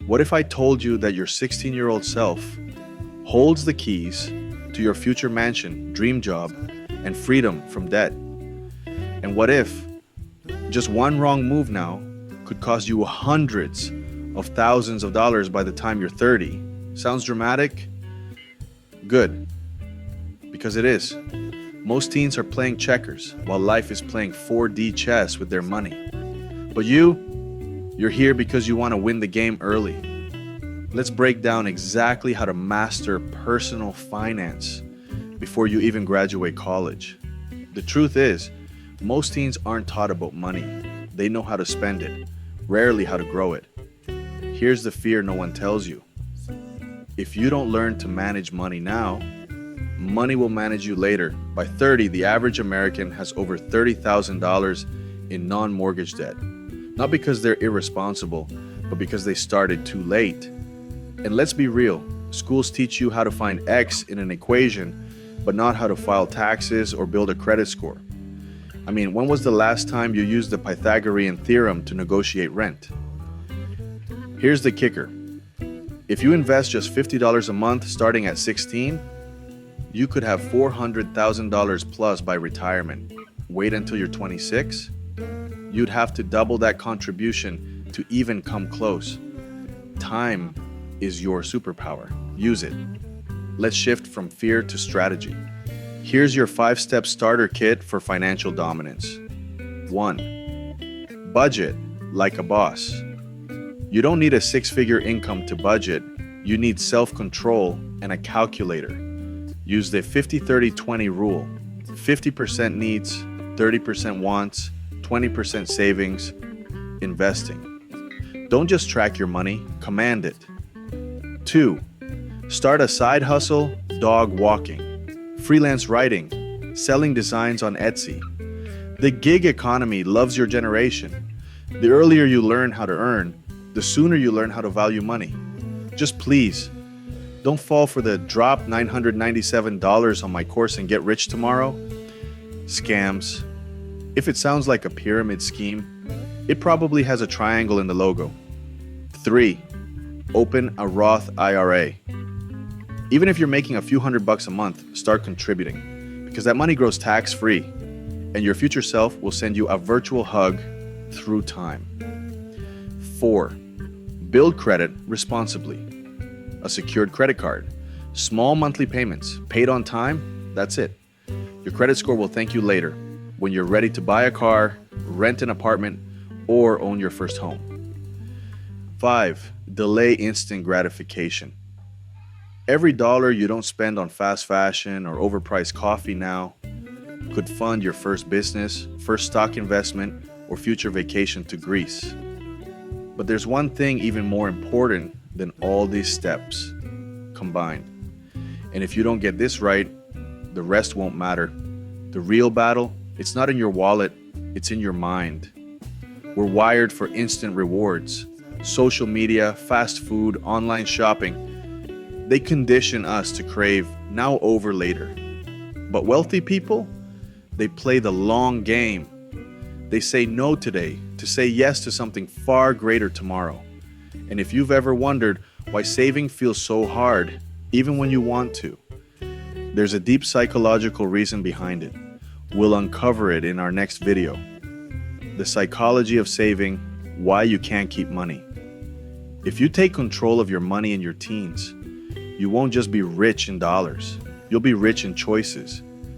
What if I told you that your 16-year-old self holds the keys to your future mansion, dream job, and freedom from debt? And what if just one wrong move now could cost you hundreds of thousands of dollars by the time you're 30? Sounds dramatic? Good, because it is. Most teens are playing checkers while life is playing 4D chess with their money. But you're here because you want to win the game early. Let's break down exactly how to master personal finance before you even graduate college. The truth is, most teens aren't taught about money. They know how to spend it, rarely how to grow it. Here's the fear no one tells you. If you don't learn to manage money now, money will manage you later. By 30, the average American has over $30,000 in non-mortgage debt. Not because they're irresponsible, but because they started too late. And let's be real, schools teach you how to find X in an equation, but not how to file taxes or build a credit score. I mean, when was the last time you used the Pythagorean theorem to negotiate rent? Here's the kicker. If you invest just $50 a month starting at 16, you could have $400,000 plus by retirement. Wait until you're 26? You'd have to double that contribution to even come close. Time is your superpower. Use it. Let's shift from fear to strategy. Here's your 5-step starter kit for financial dominance. 1. Budget like a boss. You don't need a 6-figure income to budget. You need self-control and a calculator. Use the 50-30-20 rule. 50% needs, 30% wants, 20% savings, investing. Don't just track your money, command it. 2. Start a side hustle, dog walking, freelance writing, selling designs on Etsy. The gig economy loves your generation. The earlier you learn how to earn, the sooner you learn how to value money. Just please, don't fall for the drop $997 on my course and get rich tomorrow scams. If it sounds like a pyramid scheme, it probably has a triangle in the logo. 3. Open a Roth IRA. Even if you're making a few $100 a month, start contributing, because that money grows tax-free, and your future self will send you a virtual hug through time. 4. Build credit responsibly. A secured credit card, small monthly payments, paid on time, that's it. Your credit score will thank you later when you're ready to buy a car, rent an apartment, or own your first home. 5. Delay instant gratification. Every dollar you don't spend on fast fashion or overpriced coffee now could fund your first business, first stock investment, or future vacation to Greece. But there's one thing even more important than all these steps combined. And if you don't get this right, the rest won't matter. The real battle, it's not in your wallet, it's in your mind. We're wired for instant rewards. Social media, fast food, online shopping, they condition us to crave now over later. But wealthy people, they play the long game. They say no today to say yes to something far greater tomorrow. And if you've ever wondered why saving feels so hard, even when you want to, there's a deep psychological reason behind it. We'll uncover it in our next video. The psychology of saving, why you can't keep money. If you take control of your money in your teens, you won't just be rich in dollars. You'll be rich in choices.